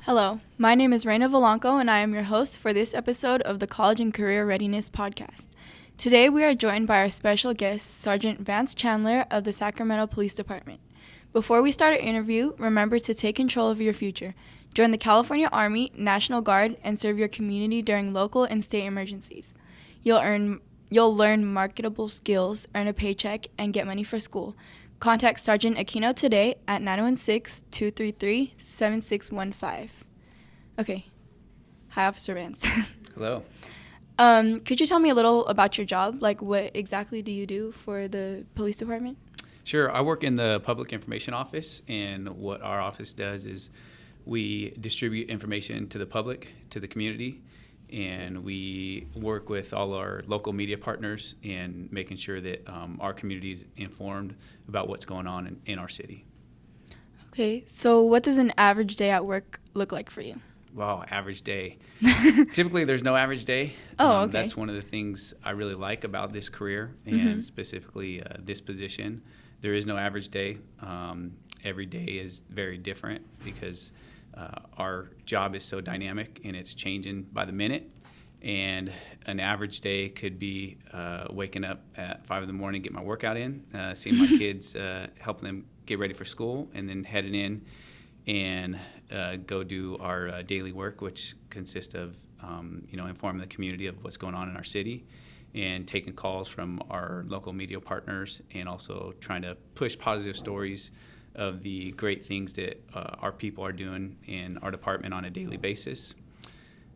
Hello, my name is Reina Valanco, and I am your host for this episode of the College and Career Readiness Podcast. Today, we are joined by our special guest, Sergeant Vance Chandler of the Sacramento Police Department. Before we start our interview, remember to take control of your future. Join the California Army, National Guard, and serve your community during local and state emergencies. You'll learn marketable skills, earn a paycheck, and get money for school. Contact Sergeant Aquino today at 916-233-7615. Okay. Hi, Officer Vance. Hello. Could you tell me a little about your job? Like, what exactly do you do for the police department? Sure. I work in the Public Information Office, and what our office does is we distribute information to the public, to the community, and we work with all our local media partners in making sure that our community is informed about what's going on in our city. Okay, so what does an average day at work look like for you? Wow, average day. Typically, there's no average day. Oh, okay. That's one of the things I really like about this career, and specifically this position. There is no average day. Every day is very different because our job is so dynamic and it's changing by the minute. And an average day could be waking up at 5 in the morning, get my workout in, seeing my kids, helping them get ready for school, and then heading in and go do our daily work, which consists of informing the community of what's going on in our city and taking calls from our local media partners, and also trying to push positive stories of the great things that our people are doing in our department on a daily basis.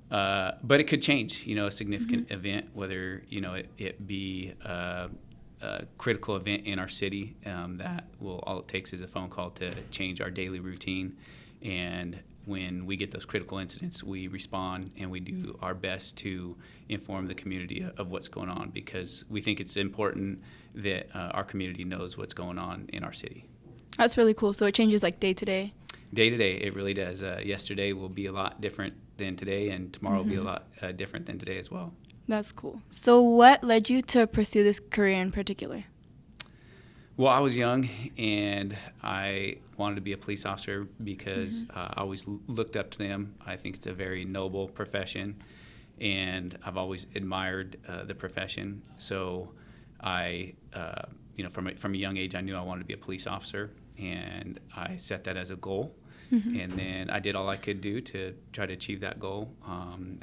But it could change, a significant event, whether, it be a critical event in our city that all it takes is a phone call to change our daily routine. And when we get those critical incidents, we respond and we do our best to inform the community of what's going on, because we think it's important that our community knows what's going on in our city. That's really cool. So it changes like day to day? Day to day, it really does. Yesterday will be a lot different than today, and tomorrow will be a lot different than today as well. That's cool. So what led you to pursue this career in particular? Well, I was young, and I wanted to be a police officer because I always looked up to them. I think it's a very noble profession, and I've always admired the profession. So I, from a young age, I knew I wanted to be a police officer, and I set that as a goal. And then I did all I could do to try to achieve that goal.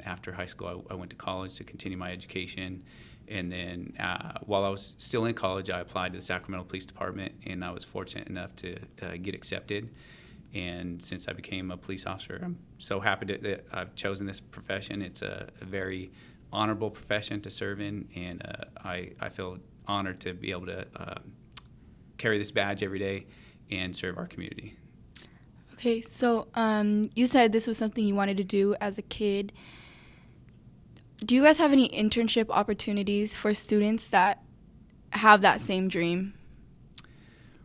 After high school, I went to college to continue my education. And then while I was still in college, I applied to the Sacramento Police Department, and I was fortunate enough to get accepted. And since I became a police officer, I'm so happy that I've chosen this profession. It's a very honorable profession to serve in, and I feel honored to be able to carry this badge every day and serve our community. Okay, so you said this was something you wanted to do as a kid. Do you guys have any internship opportunities for students that have that same dream?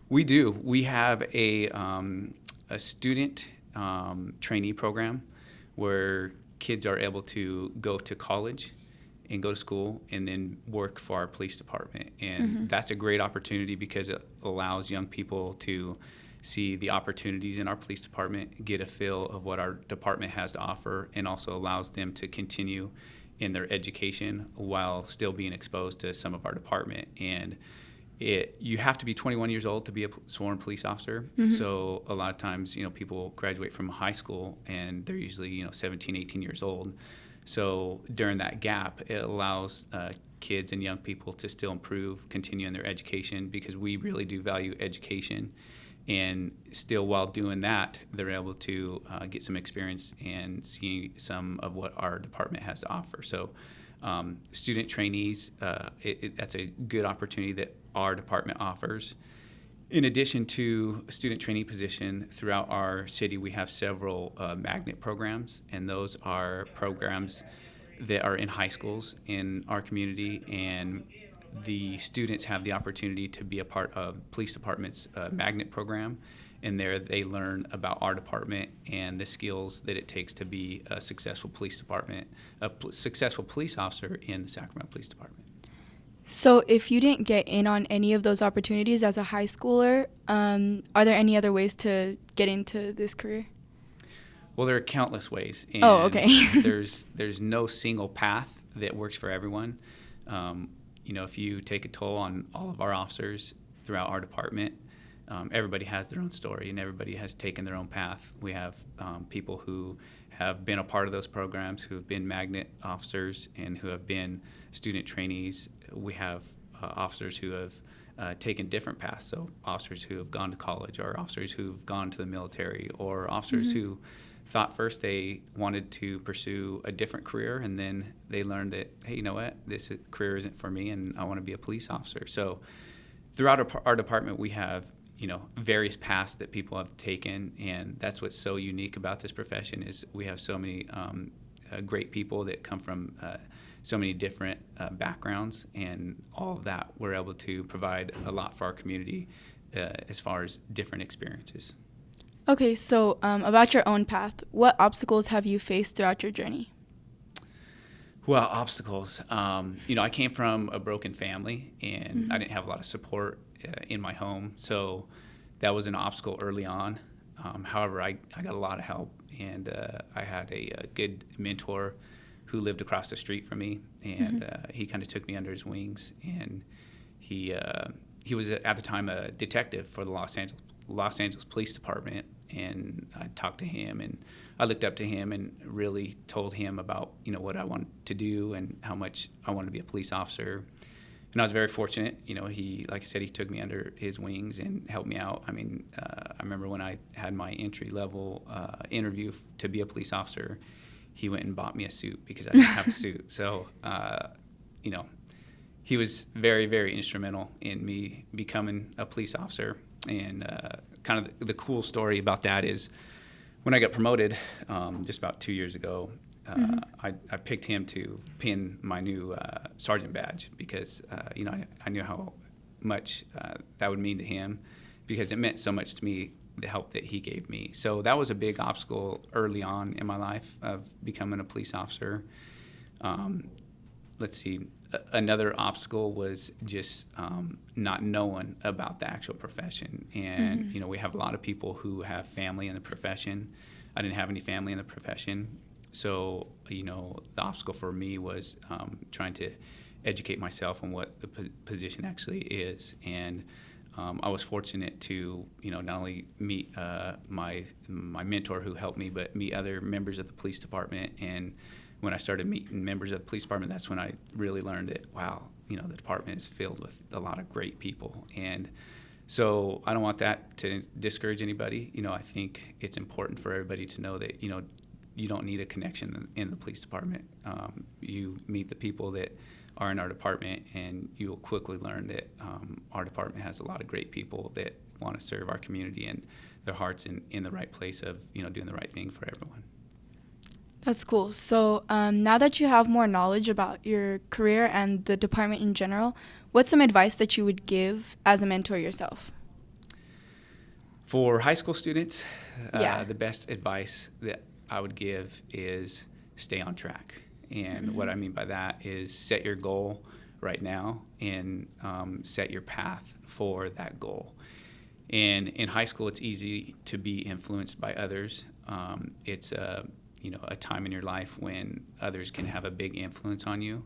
We do. We have a student trainee program where kids are able to go to college and go to school and then work for our police department. And that's a great opportunity because it allows young people to see the opportunities in our police department, get a feel of what our department has to offer, and also allows them to continue in their education while still being exposed to some of our department. And you have to be 21 years old to be a sworn police officer. So a lot of times, people graduate from high school and they're usually, 17, 18 years old. So during that gap, it allows kids and young people to still improve, continue in their education, because we really do value education. And still, while doing that, they're able to get some experience and see some of what our department has to offer. So student trainees, that's a good opportunity that our department offers. In addition to a student trainee position, throughout our city, we have several magnet programs, and those are programs that are in high schools in our community, and the students have the opportunity to be a part of police department's magnet program, and there they learn about our department and the skills that it takes to be a successful police officer in the Sacramento Police Department. So if you didn't get in on any of those opportunities as a high schooler, are there any other ways to get into this career? Well, there are countless ways. And Oh, okay. there's no single path that works for everyone. If you take a toll on all of our officers throughout our department, everybody has their own story and everybody has taken their own path. We have people who have been a part of those programs, who have been magnet officers and who have been student trainees. We have officers who have taken different paths, so officers who have gone to college, or officers who've gone to the military, or officers who thought first they wanted to pursue a different career, and then they learned that, hey, you know what, this career isn't for me, and I want to be a police officer. So throughout our department, we have various paths that people have taken, and that's what's so unique about this profession is we have so many great people that come from so many different backgrounds, and all of that we're able to provide a lot for our community as far as different experiences. Okay, so about your own path, what obstacles have you faced throughout your journey? Well, obstacles. I came from a broken family, and I didn't have a lot of support in my home, so that was an obstacle early on. However, I got a lot of help, and I had a good mentor who lived across the street from me, and he kind of took me under his wings, and he was at the time a detective for the Los Angeles Police Department, and I talked to him, and I looked up to him and really told him about what I wanted to do and how much I wanted to be a police officer. And I was very fortunate. He, like I said, he took me under his wings and helped me out. I mean, I remember when I had my entry-level interview to be a police officer, he went and bought me a suit because I didn't have a suit. So, he was very, very instrumental in me becoming a police officer. And kind of the cool story about that is when I got promoted just about 2 years ago, I picked him to pin my new sergeant badge because, I knew how much that would mean to him because it meant so much to me, the help that he gave me. So that was a big obstacle early on in my life of becoming a police officer. Let's see, another obstacle was just not knowing about the actual profession. And, we have a lot of people who have family in the profession. I didn't have any family in the profession. So, the obstacle for me was trying to educate myself on what the position actually is. And I was fortunate to, not only meet my mentor who helped me, but meet other members of the police department. And when I started meeting members of the police department, that's when I really learned that, wow, the department is filled with a lot of great people. And so I don't want that to discourage anybody. I think it's important for everybody to know that, you don't need a connection in the police department. You meet the people that are in our department, and you will quickly learn that our department has a lot of great people that want to serve our community, and their heart's in the right place of, doing the right thing for everyone. That's cool. So now that you have more knowledge about your career and the department in general, what's some advice that you would give as a mentor yourself? For high school students, the best advice that I would give is stay on track. And what I mean by that is set your goal right now and set your path for that goal. And in high school, it's easy to be influenced by others. It's a time in your life when others can have a big influence on you.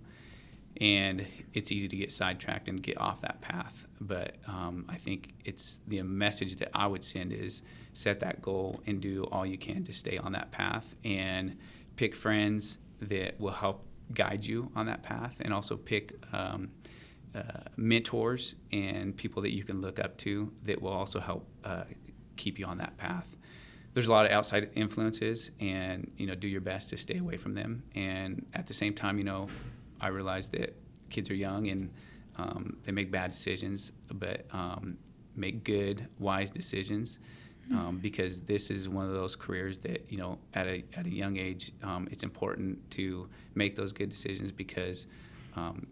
And it's easy to get sidetracked and get off that path. But I think it's the message that I would send is set that goal and do all you can to stay on that path, and pick friends that will help guide you on that path, and also pick mentors and people that you can look up to that will also help keep you on that path. There's a lot of outside influences, and do your best to stay away from them. And at the same time, I realize that kids are young and they make bad decisions, but make good, wise decisions, because this is one of those careers that at a young age it's important to make those good decisions because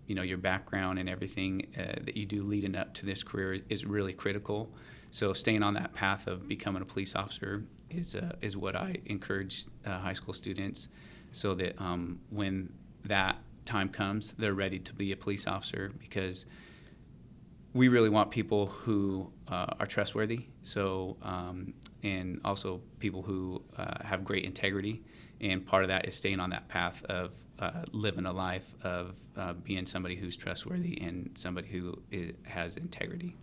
your background and everything that you do leading up to this career is really critical. So staying on that path of becoming a police officer is what I encourage high school students, so that when that time comes, they're ready to be a police officer, because we really want people who are trustworthy. So and also people who have great integrity. And part of that is staying on that path of living a life of being somebody who's trustworthy and somebody who has integrity.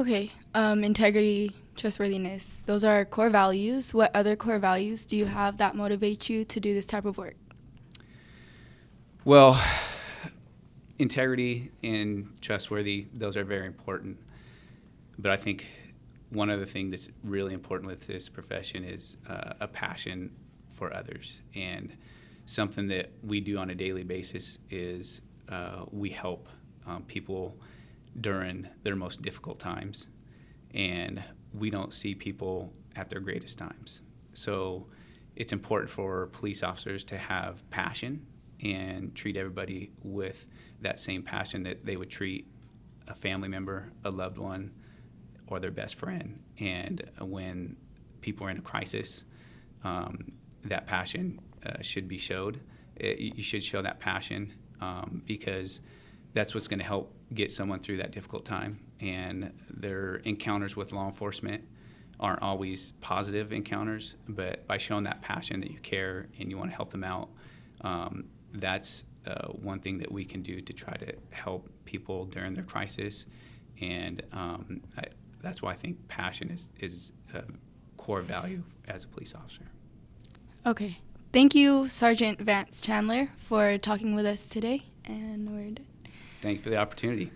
Okay, integrity, trustworthiness, those are core values. What other core values do you have that motivate you to do this type of work? Well, integrity and trustworthy, those are very important. But I think one other thing that's really important with this profession is a passion for others. And something that we do on a daily basis is we help people during their most difficult times. And we don't see people at their greatest times. So it's important for police officers to have passion and treat everybody with that same passion that they would treat a family member, a loved one, or their best friend. And when people are in a crisis, that passion should be showed. You should show that passion because that's what's going to help get someone through that difficult time. And their encounters with law enforcement aren't always positive encounters, but by showing that passion that you care and you want to help them out, that's one thing that we can do to try to help people during their crisis. And that's why I think passion is a core value as a police officer. Okay. Thank you, Sergeant Vance Chandler, for talking with us today. And we're done. Thank you for the opportunity.